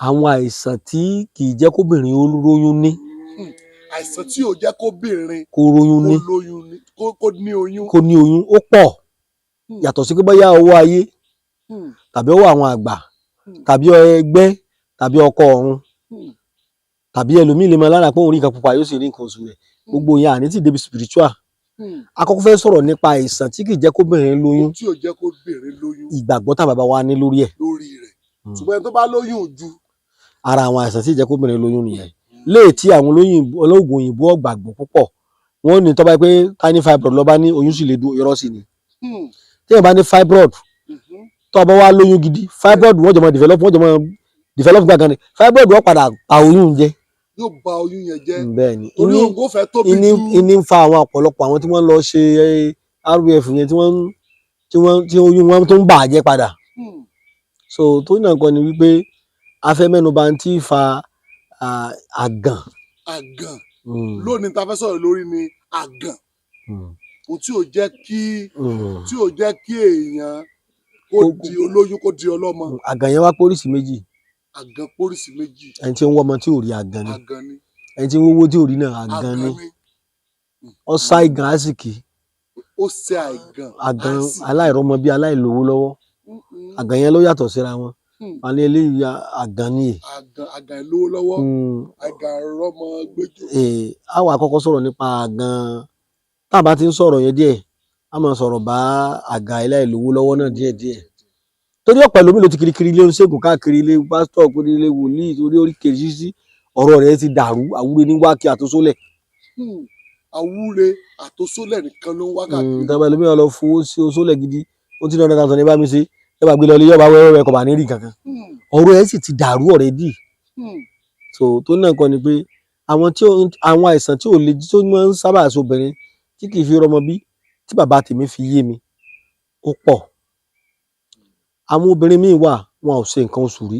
àwọn àìsàn tí kì í jẹ́ kóbìnrin ó róyún ní. Àìsàn tí ò jẹ́ kóbìnrin kó róyún ní kó ní oyún. kó ní oyún ó pọ̀ yàtọ̀ sí pé bóyá owó ayé tàbí ọwọ́ àwọn àgbà tàbí ẹgbẹ́ tàbí ọkọ ọ̀run tàbí ẹlòmíì lè máa lára pé òun rí nǹkan pupa yóò sì rí nǹkan oṣù rẹ̀ gbogbo yẹn àní tí débi spiritual. Àkọ́kọ́ fẹ́ sọ̀rọ̀ nípa àìsàn tí kì í jẹ́ kóbìnrin lóyún. Tí ò jẹ́ kóbìnrin lóyún. Ìgbàgbọ́ tá bàbá wa ní lórí ẹ̀. Lórí rẹ̀. Ṣùgbọ́n ẹni tó bá lóyún ojú. Ara àwọn àìsàn tí ì jẹ́ kóbìnrin lóyún nìyẹn. Léè tí àwọn olóògùn òyìnbó ọ̀gbàgbọ́ púpọ̀ wọ́n ní tó bá pé tiny fibroid ló bá ní oyún sì lè dún irọ́ sí ni. Tí èèyàn bá ní fibroid tó bá wá lóyún gidi fibroid wọ́n jọ mọ develop gbàgán ni fibroid wọ́n padà pa oyún jẹ. Yóò ba oyún yẹn jẹ́. Bẹ́ẹ̀ni torí òǹgó fẹ́ tóbi jù. Ìní ń fa àwọn ọ̀pọ̀lọpọ̀ àwọn tí wọ́n lọ ṣe RVF yẹn tí oyún wọn tó ń bà á jẹ́ padà. So tó náà kọ́ ni wípé afẹ́ mẹ́nuba ń tí fa àgàn. Àgàn lónìí ta fẹ́ sọ̀rọ̀ lórí ni àgàn. Ohun tí ò jẹ́ kí èèyàn kó di olóyún kó di ọlọ́mọ. Àgàn yẹn wá póríṣi méjì. Àgàn póríṣi méjì. Ẹni tí ń wọ́mọ tí ò rí àgàn ni. Àgàn ni. Ẹni tí ń wówó tí ò rí náà àgàn ni. Ó sá ìgàn àsìkì. Ó ṣe àìgàn. Àgàn aláìrọ́mọ bí aláìlówó lọ́wọ́. Àgàn yẹn ló yàtọ̀ síra wọn. Wọ́n ní eléyìí àgàn ni. Àgàn ìlówó lọ́wọ́. Àgàn rọ́mọ gbẹ́jọ́. A wá kọ́kọ́ sọ̀rọ̀ nípa àgàn tá a bá ti ń sọ̀rọ̀ yẹn díẹ̀ a máa sọ̀rọ̀ bá àgàn aláìlówó lọ́wọ́ náà díẹ̀díẹ̀. Torí ọ̀pọ̀ ẹlòmíì ló ti kirikiri ilé oníṣègùn káàkiri ilé pásítọ̀ kiri ilé wòlíì torí orí kejì sí ọ̀rọ̀ rẹ̀ ti dàrú àwúre ní wákì àtòsólẹ̀. Àwúre àtòsólẹ̀ nìkan ló ń wá káàkiri. Ìjọba ẹlòmíì lọ fowó sí oṣólẹ̀ gidi ó ti náà dáadáa ní bá mi ṣe ẹ bá gbé lọ ilé yọba wẹ́wẹ́ kọ̀ bá ní rí kankan. Ọ̀rọ̀ ẹ̀ sì ti dàrú already. So tó náà kọ́ ni pé àwọn àìsàn tí ò le tó máa ń sábà sobìnrin tí kì í fi rọmọ bí tí bàbá tèmi fi yé mi ó pọ̀. Àwọn obìnrin míì wà wọn ò ṣe nǹkan oṣù rí.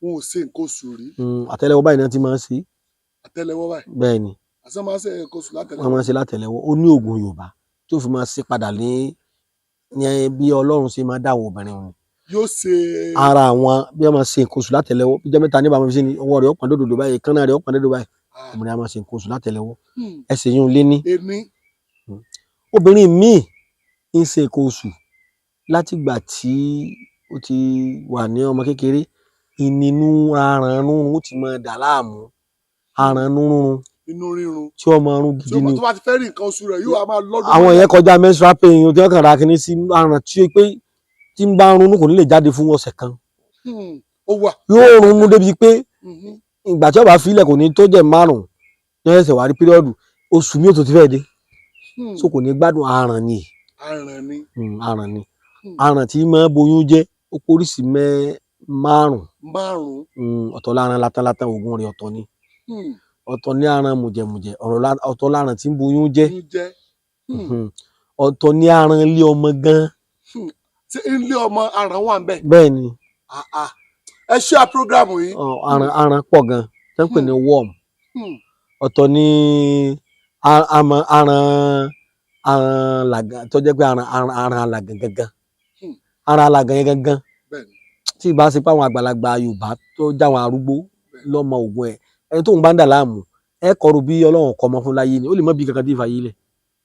Wọn ò ṣe nǹkan oṣù rí. Àtẹ́lẹwọ́ báyìí náà ti máa ń ṣe. Àtẹ́lẹwọ́ báyìí. Bẹ́ẹ̀ni. Àṣẹ máa ń ṣe nǹkan oṣù látẹ́lẹwọ́. Wọ́n máa ń ṣe látẹ́lẹwọ́ ó ní oògùn Yorùbá tí ó fi máa ṣe padà ní bí Ọlọ́run ṣe máa dáwọ́ obìnrin wọn. Yóò ṣe. Ara àwọn bí wọ́n máa ṣe nǹkan oṣù látẹ́lẹwọ́ bí jẹ́ mẹ́ta ní bàbá mi ṣe ni ọwọ́ rẹ̀ ó pọn dòdò báyìí kánná rẹ̀ ó pọn dòdò báyìí obìnrin á máa ṣe nǹkan oṣù látẹ́lẹwọ́ ẹsẹ̀ yún lé ní. Obìnrin míì ń ṣe nǹkan oṣù látìgbà tí ó ti wà ní ọmọ kékeré ìnínú arànrúnrún ó ti máa dà láàmú arànrúnrún inú rírun tí ọmọ ọrùn gidi ni. tó bá ti fẹ́ rí nǹkan oṣù rẹ̀ yóò máa lọ́dún. Àwọn yẹn kọjá menstrual pain tí wọ́n kàn ra kíní sí aràn tí ó pé tí ń bá runú kò ní lè jáde fún ọ̀sẹ̀ kan. Yóò runú débi pé ìgbà tí ó bá filẹ̀ kò ní tó jẹ́ márùn-ún ní ẹsẹ̀ wá rí píríọ̀dù oṣù mi ò tó ti fẹ́ dé so kò ní gbádùn aràn ni. Aràn tí máa boyún jẹ́ ó póríṣi márùn-ún ọ̀tọ̀ láran látàlátà oògùn rẹ̀ ọ̀tọ̀ ni ọ̀tọ̀ ní aràn mùjẹ̀mùjẹ̀ ọ̀tọ̀ láran tí ń boyún jẹ́ ọ̀tọ̀ ní aràn ilé ọmọ gan. Ṣé ilé ọmọ aràn wà ń bẹ̀? Bẹ́ẹ̀ ni. Ẹ ṣe àpúrógírámù yìí. Aràn pọ̀ gan tí wọ́n pè ní worm ọ̀tọ̀ ní aràn làgàn tó jẹ́ pé aràn alàgàn gangan aràn alàgàn yẹn gangan tí ìbá ṣe pé àwọn àgbàlagbà Yorùbá tó jáwọn arúgbó lọ́mọ ògùn ẹ̀ ẹni tóun bá ń dà láàmú ẹ kọrù bí Ọlọ́run kọ́ ọmọ fún láyé ni ó lè mọ́ bí kankan tí ì fàyè lẹ̀